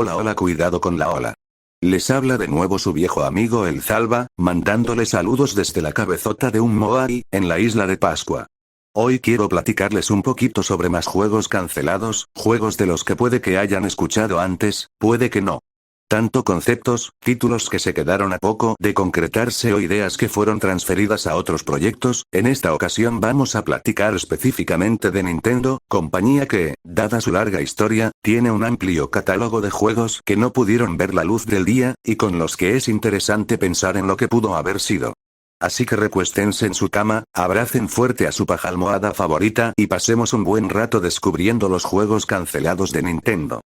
Hola hola, cuidado con la ola. Les habla de nuevo su viejo amigo el Zalba, mandándole saludos desde la cabezota de un Moai, en la isla de Pascua. Hoy quiero platicarles un poquito sobre más juegos cancelados, juegos de los que puede que hayan escuchado antes, puede que no. Tanto conceptos, títulos que se quedaron a poco de concretarse o ideas que fueron transferidas a otros proyectos. En esta ocasión vamos a platicar específicamente de Nintendo, compañía que, dada su larga historia, tiene un amplio catálogo de juegos que no pudieron ver la luz del día, y con los que es interesante pensar en lo que pudo haber sido. Así que recuéstense en su cama, abracen fuerte a su paja almohada favorita y pasemos un buen rato descubriendo los juegos cancelados de Nintendo.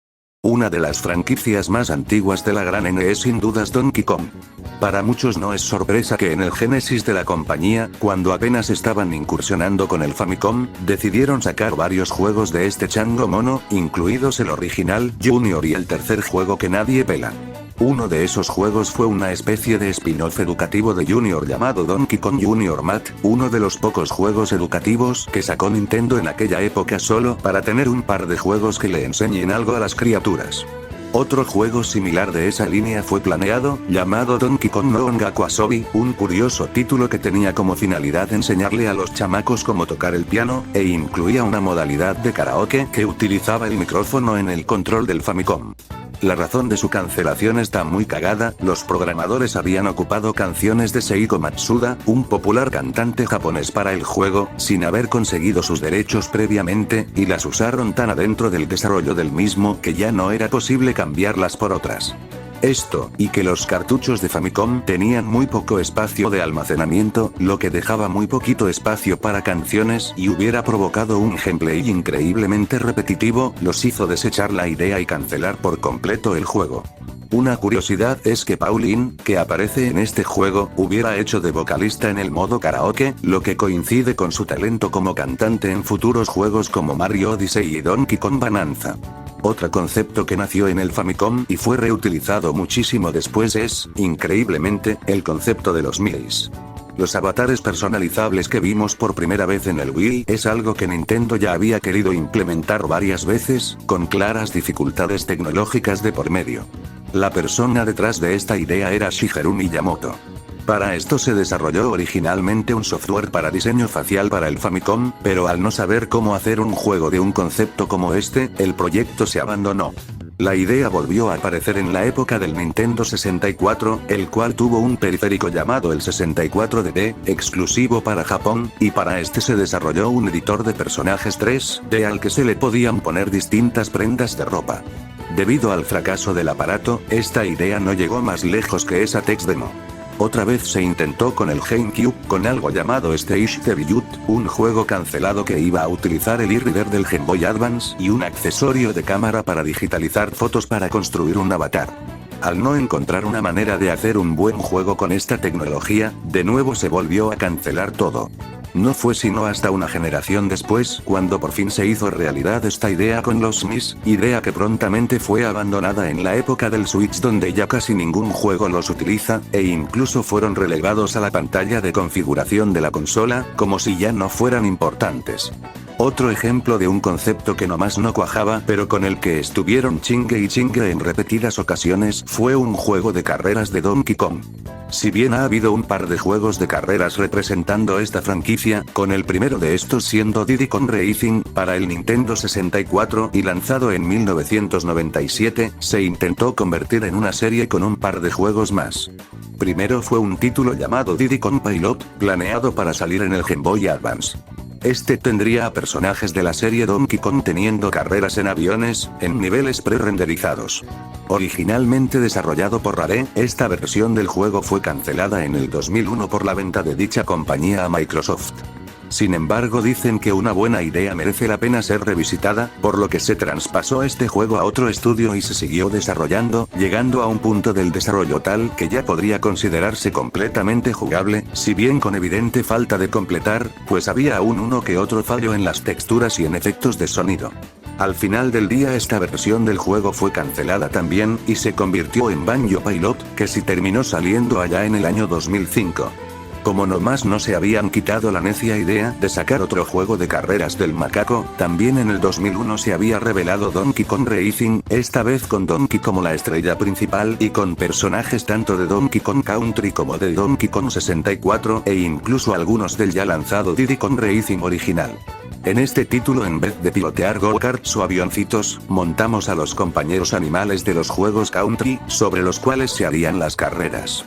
Una de las franquicias más antiguas de la gran N es sin dudas Donkey Kong. Para muchos no es sorpresa que en el génesis de la compañía, cuando apenas estaban incursionando con el Famicom, decidieron sacar varios juegos de este chango mono, incluidos el original Junior y el tercer juego que nadie pela. Uno de esos juegos fue una especie de spin-off educativo de Junior llamado Donkey Kong Junior Math, uno de los pocos juegos educativos que sacó Nintendo en aquella época solo para tener un par de juegos que le enseñen algo a las criaturas. Otro juego similar de esa línea fue planeado, llamado Donkey Kong no Ongaku Asobi, un curioso título que tenía como finalidad enseñarle a los chamacos cómo tocar el piano, e incluía una modalidad de karaoke que utilizaba el micrófono en el control del Famicom. La razón de su cancelación está muy cagada. Los programadores habían ocupado canciones de Seiko Matsuda, un popular cantante japonés para el juego, sin haber conseguido sus derechos previamente, y las usaron tan adentro del desarrollo del mismo que ya no era posible cambiarlas por otras. Esto, y que los cartuchos de Famicom tenían muy poco espacio de almacenamiento, lo que dejaba muy poquito espacio para canciones y hubiera provocado un gameplay increíblemente repetitivo, los hizo desechar la idea y cancelar por completo el juego. Una curiosidad es que Pauline, que aparece en este juego, hubiera hecho de vocalista en el modo karaoke, lo que coincide con su talento como cantante en futuros juegos como Mario Odyssey y Donkey Kong Bonanza. Otro concepto que nació en el Famicom y fue reutilizado muchísimo después es, increíblemente, el concepto de los Miis. Los avatares personalizables que vimos por primera vez en el Wii es algo que Nintendo ya había querido implementar varias veces, con claras dificultades tecnológicas de por medio. La persona detrás de esta idea era Shigeru Miyamoto. Para esto se desarrolló originalmente un software para diseño facial para el Famicom, pero al no saber cómo hacer un juego de un concepto como este, el proyecto se abandonó. La idea volvió a aparecer en la época del Nintendo 64, el cual tuvo un periférico llamado el 64DD, exclusivo para Japón, y para este se desarrolló un editor de personajes 3D al que se le podían poner distintas prendas de ropa. Debido al fracaso del aparato, esta idea no llegó más lejos que esa text demo. Otra vez se intentó con el GameCube, con algo llamado Stage Debut, un juego cancelado que iba a utilizar el e-reader del Game Boy Advance y un accesorio de cámara para digitalizar fotos para construir un avatar. Al no encontrar una manera de hacer un buen juego con esta tecnología, de nuevo se volvió a cancelar todo. No fue sino hasta una generación después cuando por fin se hizo realidad esta idea con los Miis, idea que prontamente fue abandonada en la época del Switch donde ya casi ningún juego los utiliza, e incluso fueron relegados a la pantalla de configuración de la consola, como si ya no fueran importantes. Otro ejemplo de un concepto que nomás no cuajaba pero con el que estuvieron chingue y chingue en repetidas ocasiones fue un juego de carreras de Donkey Kong. Si bien ha habido un par de juegos de carreras representando esta franquicia, con el primero de estos siendo Diddy Kong Racing, para el Nintendo 64 y lanzado en 1997, se intentó convertir en una serie con un par de juegos más. Primero fue un título llamado Diddy Kong Pilot, planeado para salir en el Game Boy Advance. Este tendría a personajes de la serie Donkey Kong teniendo carreras en aviones, en niveles pre-renderizados. Originalmente desarrollado por Rare, esta versión del juego fue cancelada en el 2001 por la venta de dicha compañía a Microsoft. Sin embargo, dicen que una buena idea merece la pena ser revisitada, por lo que se traspasó este juego a otro estudio y se siguió desarrollando, llegando a un punto del desarrollo tal que ya podría considerarse completamente jugable, si bien con evidente falta de completar, pues había aún uno que otro fallo en las texturas y en efectos de sonido. Al final del día esta versión del juego fue cancelada también, y se convirtió en Banjo Pilot, que sí terminó saliendo allá en el año 2005. Como nomás no se habían quitado la necia idea de sacar otro juego de carreras del macaco, también en el 2001 se había revelado Donkey Kong Racing, esta vez con Donkey como la estrella principal y con personajes tanto de Donkey Kong Country como de Donkey Kong 64 e incluso algunos del ya lanzado Diddy Kong Racing original. En este título, en vez de pilotear go-karts o avioncitos, montamos a los compañeros animales de los juegos country, sobre los cuales se harían las carreras.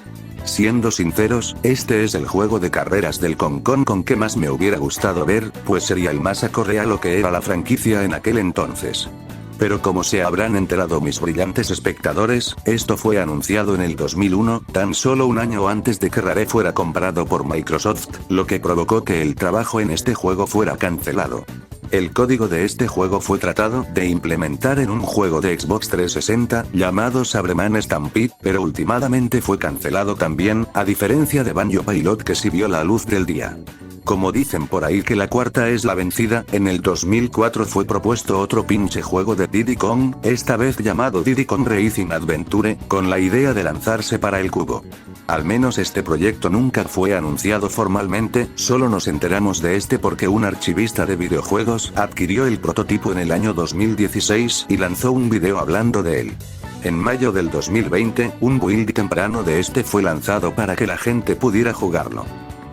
Siendo sinceros, este es el juego de carreras del Kong Kong que más me hubiera gustado ver, pues sería el más acorde a lo que era la franquicia en aquel entonces. Pero como se habrán enterado mis brillantes espectadores, esto fue anunciado en el 2001, tan solo un año antes de que Rare fuera comprado por Microsoft, lo que provocó que el trabajo en este juego fuera cancelado. El código de este juego fue tratado de implementar en un juego de Xbox 360, llamado Sabreman Stampede, pero últimamente fue cancelado también, a diferencia de Banjo Pilot que sí vio la luz del día. Como dicen por ahí que la cuarta es la vencida, en el 2004 fue propuesto otro pinche juego de Diddy Kong, esta vez llamado Diddy Kong Racing Adventure, con la idea de lanzarse para el cubo. Al menos este proyecto nunca fue anunciado formalmente, solo nos enteramos de este porque un archivista de videojuegos adquirió el prototipo en el año 2016 y lanzó un video hablando de él. En mayo del 2020, un build temprano de este fue lanzado para que la gente pudiera jugarlo.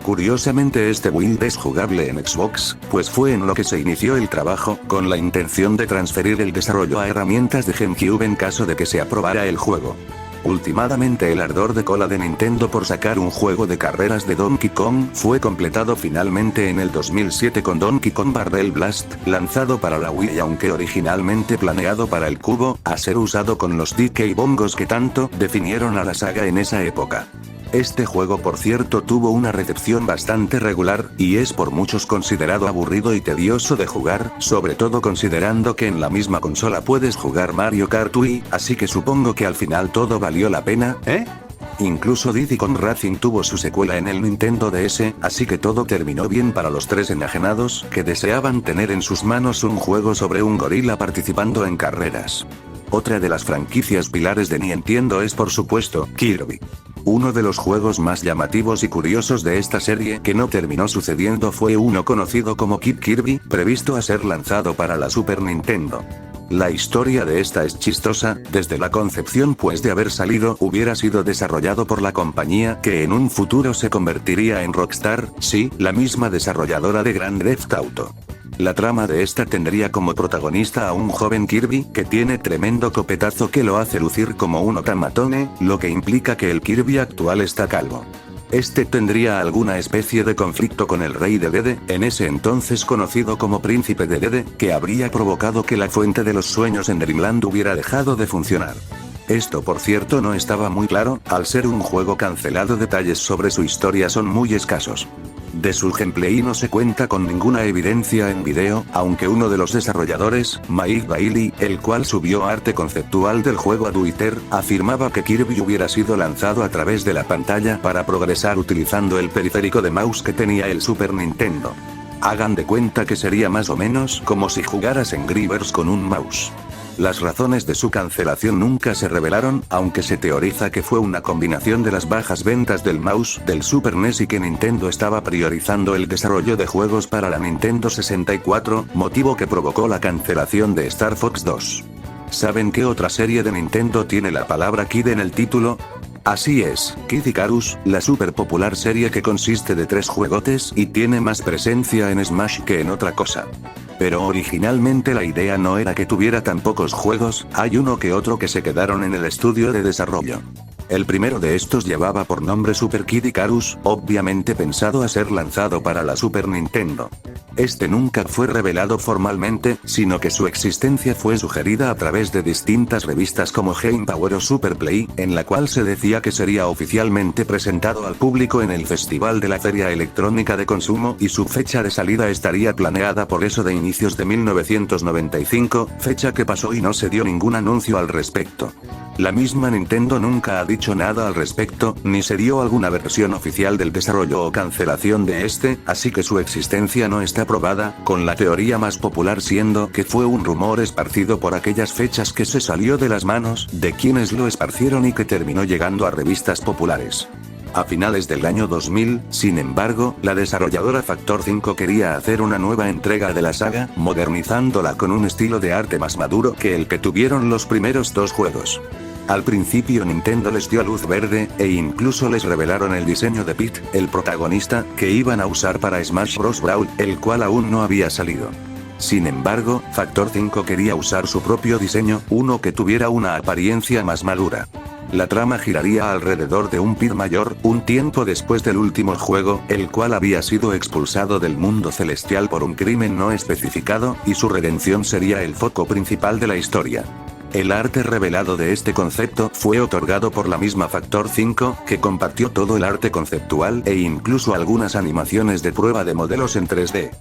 Curiosamente este build es jugable en Xbox, pues fue en lo que se inició el trabajo, con la intención de transferir el desarrollo a herramientas de GameCube en caso de que se aprobara el juego. Últimamente el ardor de cola de Nintendo por sacar un juego de carreras de Donkey Kong fue completado finalmente en el 2007 con Donkey Kong Barrel Blast, lanzado para la Wii y aunque originalmente planeado para el cubo, a ser usado con los DK bongos que tanto definieron a la saga en esa época. Este juego por cierto tuvo una recepción bastante regular, y es por muchos considerado aburrido y tedioso de jugar, sobre todo considerando que en la misma consola puedes jugar Mario Kart Wii, así que supongo que al final todo valió la pena, ¿eh? Incluso Diddy Kong Racing tuvo su secuela en el Nintendo DS, así que todo terminó bien para los tres enajenados, que deseaban tener en sus manos un juego sobre un gorila participando en carreras. Otra de las franquicias pilares de Nintendo es por supuesto, Kirby. Uno de los juegos más llamativos y curiosos de esta serie que no terminó sucediendo fue uno conocido como Kid Kirby, previsto a ser lanzado para la Super Nintendo. La historia de esta es chistosa, desde la concepción pues de haber salido hubiera sido desarrollado por la compañía que en un futuro se convertiría en Rockstar, sí, la misma desarrolladora de Grand Theft Auto. La trama de esta tendría como protagonista a un joven Kirby que tiene tremendo copetazo que lo hace lucir como un otamatone, lo que implica que el Kirby actual está calvo. Este tendría alguna especie de conflicto con el rey de Dede, en ese entonces conocido como Príncipe de Dede, que habría provocado que la fuente de los sueños en Dreamland hubiera dejado de funcionar. Esto por cierto no estaba muy claro, al ser un juego cancelado detalles sobre su historia son muy escasos. De su gameplay no se cuenta con ninguna evidencia en video, aunque uno de los desarrolladores, Mike Bailey, el cual subió arte conceptual del juego a Twitter, afirmaba que Kirby hubiera sido lanzado a través de la pantalla para progresar utilizando el periférico de mouse que tenía el Super Nintendo. Hagan de cuenta que sería más o menos como si jugaras en Grivers con un mouse. Las razones de su cancelación nunca se revelaron, aunque se teoriza que fue una combinación de las bajas ventas del mouse del Super NES y que Nintendo estaba priorizando el desarrollo de juegos para la Nintendo 64, motivo que provocó la cancelación de Star Fox 2. ¿Saben qué otra serie de Nintendo tiene la palabra Kid en el título? Así es, Kid Icarus, la super popular serie que consiste de 3 juegotes y tiene más presencia en Smash que en otra cosa. Pero originalmente la idea no era que tuviera tan pocos juegos, hay uno que otro que se quedaron en el estudio de desarrollo. El primero de estos llevaba por nombre Super Kid Icarus, obviamente pensado a ser lanzado para la Super Nintendo. Este nunca fue revelado formalmente, sino que su existencia fue sugerida a través de distintas revistas como Game Power o Super Play, en la cual se decía que sería oficialmente presentado al público en el Festival de la Feria Electrónica de Consumo y su fecha de salida estaría planeada por eso de inicios de 1995, fecha que pasó y no se dio ningún anuncio al respecto. La misma Nintendo nunca ha dicho nada al respecto, ni se dio alguna versión oficial del desarrollo o cancelación de este, así que su existencia no está probada, con la teoría más popular siendo que fue un rumor esparcido por aquellas fechas que se salió de las manos de quienes lo esparcieron y que terminó llegando a revistas populares. A finales del año 2000, sin embargo, la desarrolladora Factor 5 quería hacer una nueva entrega de la saga, modernizándola con un estilo de arte más maduro que el que tuvieron los primeros dos juegos. Al principio Nintendo les dio luz verde, e incluso les revelaron el diseño de Pete, el protagonista, que iban a usar para Smash Bros. Brawl, el cual aún no había salido. Sin embargo, Factor 5 quería usar su propio diseño, uno que tuviera una apariencia más madura. La trama giraría alrededor de un Pete mayor, un tiempo después del último juego, el cual había sido expulsado del mundo celestial por un crimen no especificado, y su redención sería el foco principal de la historia. El arte revelado de este concepto fue otorgado por la misma Factor 5, que compartió todo el arte conceptual e incluso algunas animaciones de prueba de modelos en 3D.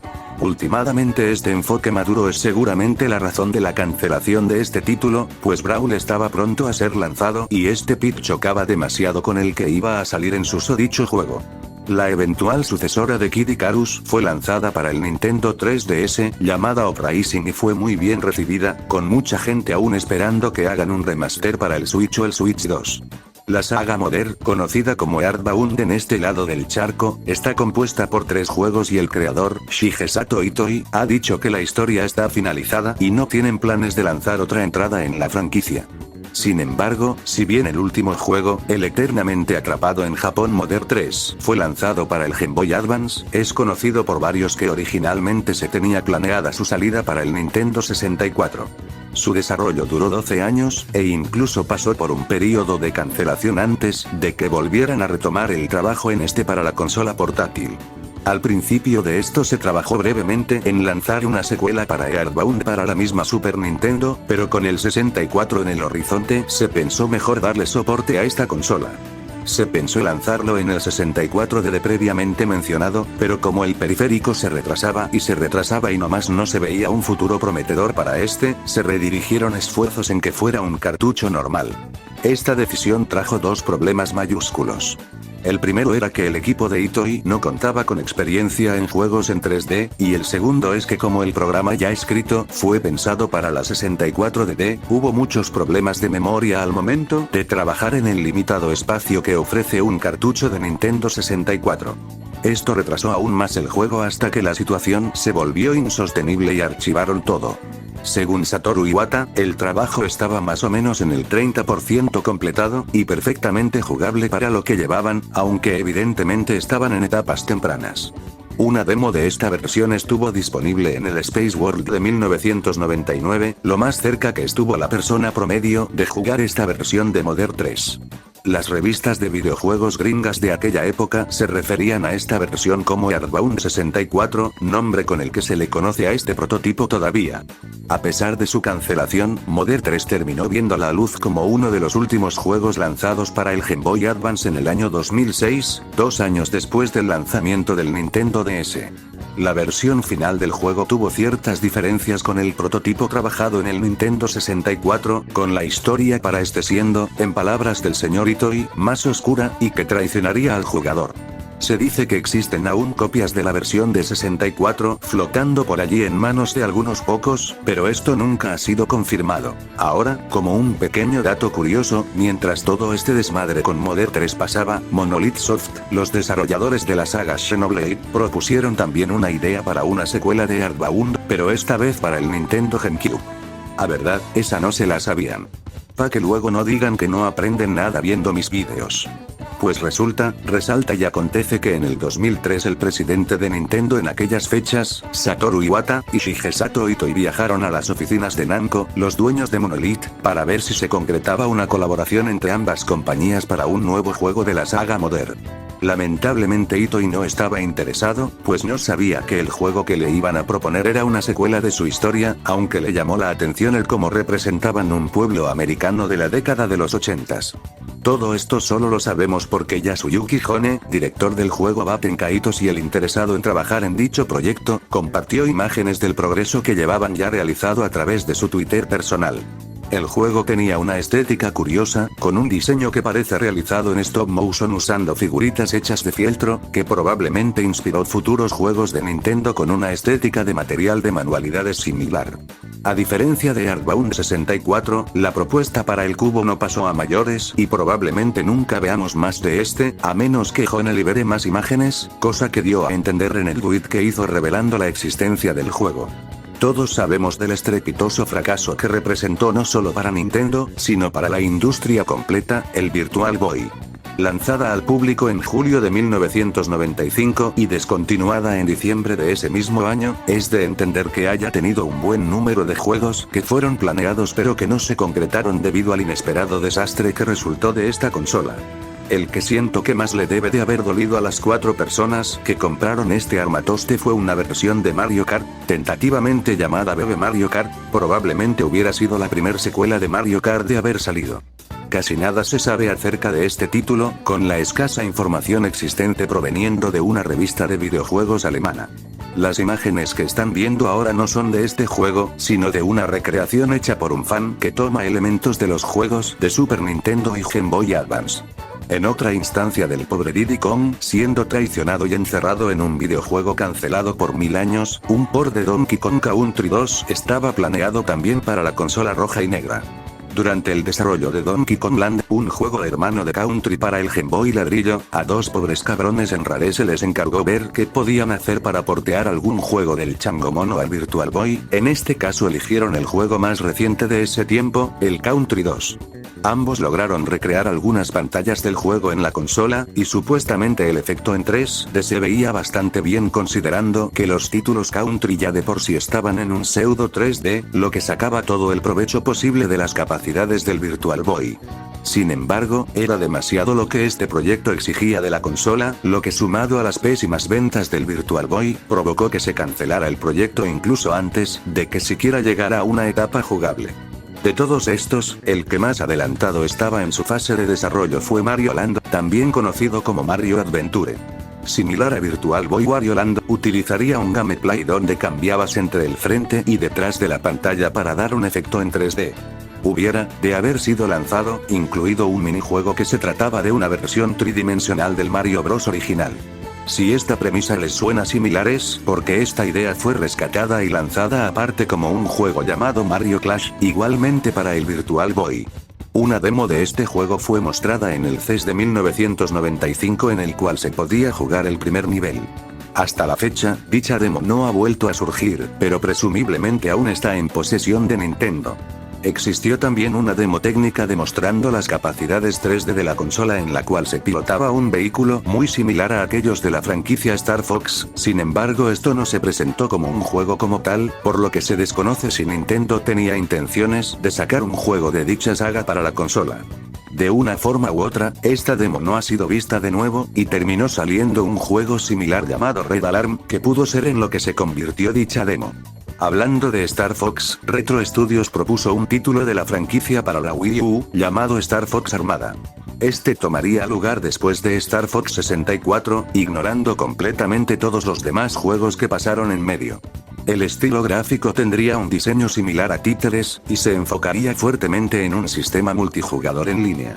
Últimamente este enfoque maduro es seguramente la razón de la cancelación de este título, pues Brawl estaba pronto a ser lanzado y este Pete chocaba demasiado con el que iba a salir en susodicho juego. La eventual sucesora de Kid Icarus fue lanzada para el Nintendo 3DS, llamada Uprising, y fue muy bien recibida, con mucha gente aún esperando que hagan un remaster para el Switch o el Switch 2. La saga Mother, conocida como Earthbound en este lado del charco, está compuesta por 3 juegos y el creador, Shigesato Itoi, ha dicho que la historia está finalizada y no tienen planes de lanzar otra entrada en la franquicia. Sin embargo, si bien el último juego, el eternamente atrapado en Japón Mother 3, fue lanzado para el Game Boy Advance, es conocido por varios que originalmente se tenía planeada su salida para el Nintendo 64. Su desarrollo duró 12 años, e incluso pasó por un período de cancelación antes de que volvieran a retomar el trabajo en este para la consola portátil. Al principio de esto se trabajó brevemente en lanzar una secuela para Earthbound para la misma Super Nintendo, pero con el 64 en el horizonte se pensó mejor darle soporte a esta consola. Se pensó lanzarlo en el 64 de previamente mencionado, pero como el periférico se retrasaba y nomás no se veía un futuro prometedor para este, se redirigieron esfuerzos en que fuera un cartucho normal. Esta decisión trajo 2 problemas mayúsculos. El primero era que el equipo de Itoi no contaba con experiencia en juegos en 3D, y el segundo es que como el programa ya escrito fue pensado para la 64DD, hubo muchos problemas de memoria al momento de trabajar en el limitado espacio que ofrece un cartucho de Nintendo 64. Esto retrasó aún más el juego hasta que la situación se volvió insostenible y archivaron todo. Según Satoru Iwata, el trabajo estaba más o menos en el 30% completado, y perfectamente jugable para lo que llevaban, aunque evidentemente estaban en etapas tempranas. Una demo de esta versión estuvo disponible en el Space World de 1999, lo más cerca que estuvo la persona promedio de jugar esta versión de Mother 3. Las revistas de videojuegos gringas de aquella época se referían a esta versión como Earthbound 64, nombre con el que se le conoce a este prototipo todavía. A pesar de su cancelación, Mother 3 terminó viendo la luz como uno de los últimos juegos lanzados para el Game Boy Advance en el año 2006, 2 años después del lanzamiento del Nintendo DS. La versión final del juego tuvo ciertas diferencias con el prototipo trabajado en el Nintendo 64, con la historia para este siendo, en palabras del señor Itoi, más oscura, y que traicionaría al jugador. Se dice que existen aún copias de la versión de 64 flotando por allí en manos de algunos pocos, pero esto nunca ha sido confirmado. Ahora, como un pequeño dato curioso, mientras todo este desmadre con Mother 3 pasaba, Monolith Soft, los desarrolladores de la saga Xenoblade, propusieron también una idea para una secuela de Earthbound, pero esta vez para el Nintendo GameCube. A verdad, esa no se la sabían. Pa' que luego no digan que no aprenden nada viendo mis vídeos. Pues resalta y acontece que en el 2003 el presidente de Nintendo en aquellas fechas, Satoru Iwata, y Shigesato Itoi viajaron a las oficinas de Namco, los dueños de Monolith, para ver si se concretaba una colaboración entre ambas compañías para un nuevo juego de la saga Mother. Lamentablemente Itoi no estaba interesado, pues no sabía que el juego que le iban a proponer era una secuela de su historia, aunque le llamó la atención el cómo representaban un pueblo americano de la década de los 80s. Todo esto solo lo sabemos porque Yasuyuki Hone, director del juego Baten Kaitos y el interesado en trabajar en dicho proyecto, compartió imágenes del progreso que llevaban ya realizado a través de su Twitter personal. El juego tenía una estética curiosa, con un diseño que parece realizado en stop motion usando figuritas hechas de fieltro, que probablemente inspiró futuros juegos de Nintendo con una estética de material de manualidades similar. A diferencia de Earthbound 64, la propuesta para el cubo no pasó a mayores y probablemente nunca veamos más de este, a menos que Jone libere más imágenes, cosa que dio a entender en el tweet que hizo revelando la existencia del juego. Todos sabemos del estrepitoso fracaso que representó no solo para Nintendo, sino para la industria completa, el Virtual Boy. Lanzada al público en julio de 1995 y descontinuada en diciembre de ese mismo año, es de entender que haya tenido un buen número de juegos que fueron planeados pero que no se concretaron debido al inesperado desastre que resultó de esta consola. El que siento que más le debe de haber dolido a las 4 personas que compraron este armatoste fue una versión de Mario Kart, tentativamente llamada Bebe Mario Kart, probablemente hubiera sido la primer secuela de Mario Kart de haber salido. Casi nada se sabe acerca de este título, con la escasa información existente proveniendo de una revista de videojuegos alemana. Las imágenes que están viendo ahora no son de este juego, sino de una recreación hecha por un fan que toma elementos de los juegos de Super Nintendo y Game Boy Advance. En otra instancia del pobre Diddy Kong siendo traicionado y encerrado en un videojuego cancelado por 1000 años, un port de Donkey Kong Country 2 estaba planeado también para la consola roja y negra. Durante el desarrollo de Donkey Kong Land, un juego hermano de Country para el Game Boy ladrillo, a 2 pobres cabrones en Rare se les encargó ver qué podían hacer para portear algún juego del Chango Mono al Virtual Boy, en este caso eligieron el juego más reciente de ese tiempo, el Country 2. Ambos lograron recrear algunas pantallas del juego en la consola, y supuestamente el efecto en 3D se veía bastante bien considerando que los títulos Country ya de por sí estaban en un pseudo 3D, lo que sacaba todo el provecho posible de las capacidades del Virtual Boy. Sin embargo, era demasiado lo que este proyecto exigía de la consola, lo que sumado a las pésimas ventas del Virtual Boy, provocó que se cancelara el proyecto incluso antes de que siquiera llegara a una etapa jugable. De todos estos, el que más adelantado estaba en su fase de desarrollo fue Mario Land, también conocido como Mario Adventure. Similar a Virtual Boy, Wario Land utilizaría un gameplay donde cambiabas entre el frente y detrás de la pantalla para dar un efecto en 3D. Hubiera, de haber sido lanzado, incluido un minijuego que se trataba de una versión tridimensional del Mario Bros. Original. Si esta premisa les suena similar es porque esta idea fue rescatada y lanzada aparte como un juego llamado Mario Clash, igualmente para el Virtual Boy. Una demo de este juego fue mostrada en el CES de 1995 en el cual se podía jugar el primer nivel. Hasta la fecha, dicha demo no ha vuelto a surgir, pero presumiblemente aún está en posesión de Nintendo. Existió también una demo técnica demostrando las capacidades 3D de la consola en la cual se pilotaba un vehículo muy similar a aquellos de la franquicia Star Fox, sin embargo esto no se presentó como un juego como tal, por lo que se desconoce si Nintendo tenía intenciones de sacar un juego de dicha saga para la consola. De una forma u otra, esta demo no ha sido vista de nuevo, y terminó saliendo un juego similar llamado Red Alarm, que pudo ser en lo que se convirtió dicha demo. Hablando de Star Fox, Retro Studios propuso un título de la franquicia para la Wii U, llamado Star Fox Armada. Este tomaría lugar después de Star Fox 64, ignorando completamente todos los demás juegos que pasaron en medio. El estilo gráfico tendría un diseño similar a Títeres, y se enfocaría fuertemente en un sistema multijugador en línea.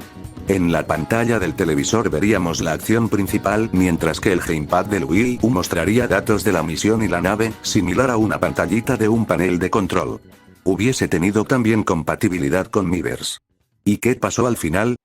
En la pantalla del televisor veríamos la acción principal, mientras que el gamepad del Wii U mostraría datos de la misión y la nave, similar a una pantallita de un panel de control. Hubiese tenido también compatibilidad con Miiverse. ¿Y qué pasó al final?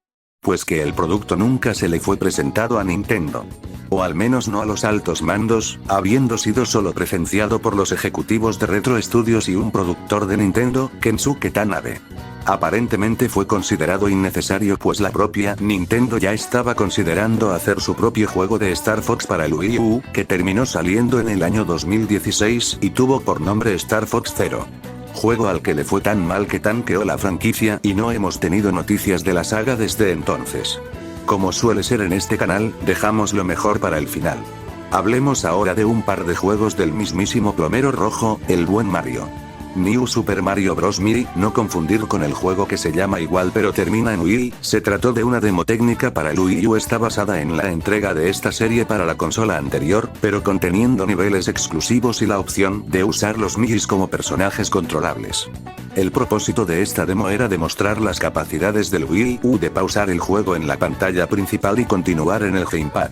Pues que el producto nunca se le fue presentado a Nintendo. O al menos no a los altos mandos, habiendo sido solo presenciado por los ejecutivos de Retro Studios y un productor de Nintendo, Kensuke Tanabe. Aparentemente fue considerado innecesario pues la propia Nintendo ya estaba considerando hacer su propio juego de Star Fox para el Wii U, que terminó saliendo en el año 2016 y tuvo por nombre Star Fox Zero. Juego al que le fue tan mal que tanqueó la franquicia y no hemos tenido noticias de la saga desde entonces. Como suele ser en este canal, dejamos lo mejor para el final. Hablemos ahora de un par de juegos del mismísimo plomero rojo, el buen Mario. New Super Mario Bros. Mii, no confundir con el juego que se llama igual pero termina en Wii, se trató de una demo técnica para el Wii U. Está basada en la entrega de esta serie para la consola anterior, pero conteniendo niveles exclusivos y la opción de usar los Miis como personajes controlables. El propósito de esta demo era demostrar las capacidades del Wii U de pausar el juego en la pantalla principal y continuar en el gamepad.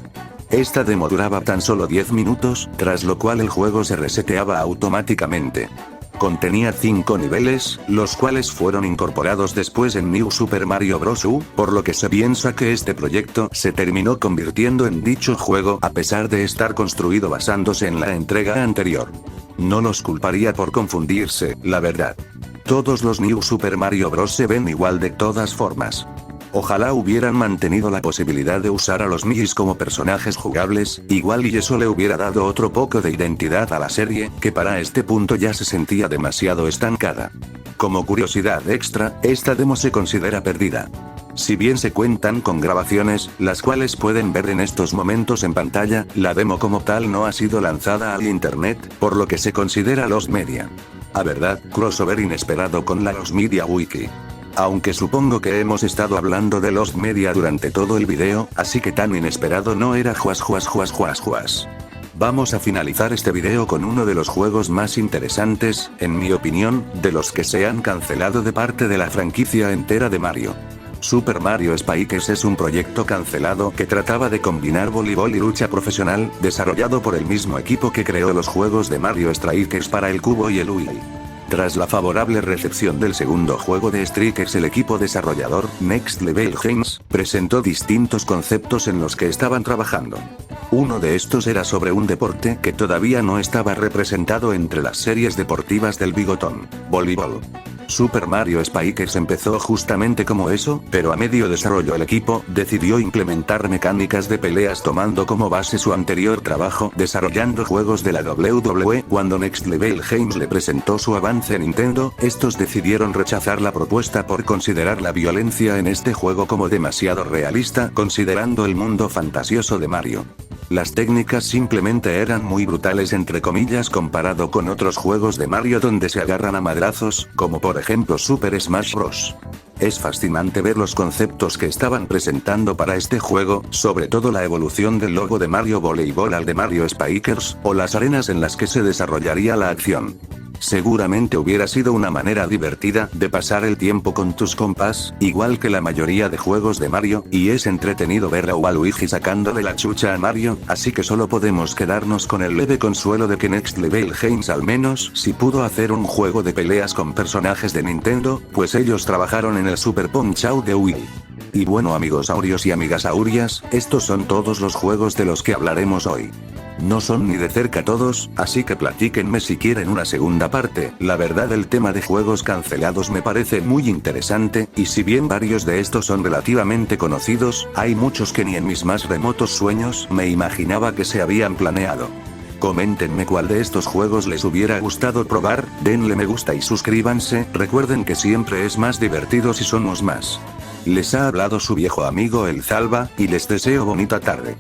Esta demo duraba tan solo 10 minutos, tras lo cual el juego se reseteaba automáticamente. Contenía 5 niveles, los cuales fueron incorporados después en New Super Mario Bros. U, por lo que se piensa que este proyecto se terminó convirtiendo en dicho juego a pesar de estar construido basándose en la entrega anterior. No los culparía por confundirse, la verdad. Todos los New Super Mario Bros. Se ven igual de todas formas. Ojalá hubieran mantenido la posibilidad de usar a los Miis como personajes jugables, igual y eso le hubiera dado otro poco de identidad a la serie, que para este punto ya se sentía demasiado estancada. Como curiosidad extra, esta demo se considera perdida. Si bien se cuentan con grabaciones, las cuales pueden ver en estos momentos en pantalla, la demo como tal no ha sido lanzada al internet, por lo que se considera Lost Media. A verdad, crossover inesperado con la Lost Media Wiki. Aunque supongo que hemos estado hablando de Lost Media durante todo el video, así que tan inesperado no era juas. Vamos a finalizar este video con uno de los juegos más interesantes, en mi opinión, de los que se han cancelado de parte de la franquicia entera de Mario. Super Mario Strikers es un proyecto cancelado que trataba de combinar voleibol y lucha profesional, desarrollado por el mismo equipo que creó los juegos de Mario Strikers para el Cubo y el Wii. Tras la favorable recepción del segundo juego de Strikers, el equipo desarrollador, Next Level Games, presentó distintos conceptos en los que estaban trabajando. Uno de estos era sobre un deporte que todavía no estaba representado entre las series deportivas del bigotón: voleibol. Super Mario Strikers empezó justamente como eso, pero a medio desarrollo el equipo decidió implementar mecánicas de peleas tomando como base su anterior trabajo desarrollando juegos de la WWE. Cuando Next Level Games le presentó su avance a Nintendo, estos decidieron rechazar la propuesta por considerar la violencia en este juego como demasiado realista, considerando el mundo fantasioso de Mario. Las técnicas simplemente eran muy brutales entre comillas comparado con otros juegos de Mario donde se agarran a madrazos, como por ejemplo Super Smash Bros. Es fascinante ver los conceptos que estaban presentando para este juego, sobre todo la evolución del logo de Mario Voleibol al de Mario Strikers, o las arenas en las que se desarrollaría la acción. Seguramente hubiera sido una manera divertida de pasar el tiempo con tus compas, igual que la mayoría de juegos de Mario, y es entretenido ver a Waluigi sacándole la chucha a Mario, así que solo podemos quedarnos con el leve consuelo de que Next Level Games al menos sí pudo hacer un juego de peleas con personajes de Nintendo, pues ellos trabajaron en el Super Punch-Out de Wii. Y bueno amigos aurios y amigas aurias, estos son todos los juegos de los que hablaremos hoy. No son ni de cerca todos, así que platíquenme si quieren una segunda parte. La verdad el tema de juegos cancelados me parece muy interesante, y si bien varios de estos son relativamente conocidos, hay muchos que ni en mis más remotos sueños me imaginaba que se habían planeado. Coméntenme cuál de estos juegos les hubiera gustado probar, denle me gusta y suscríbanse, recuerden que siempre es más divertido si somos más. Les ha hablado su viejo amigo el Zalba, y les deseo bonita tarde.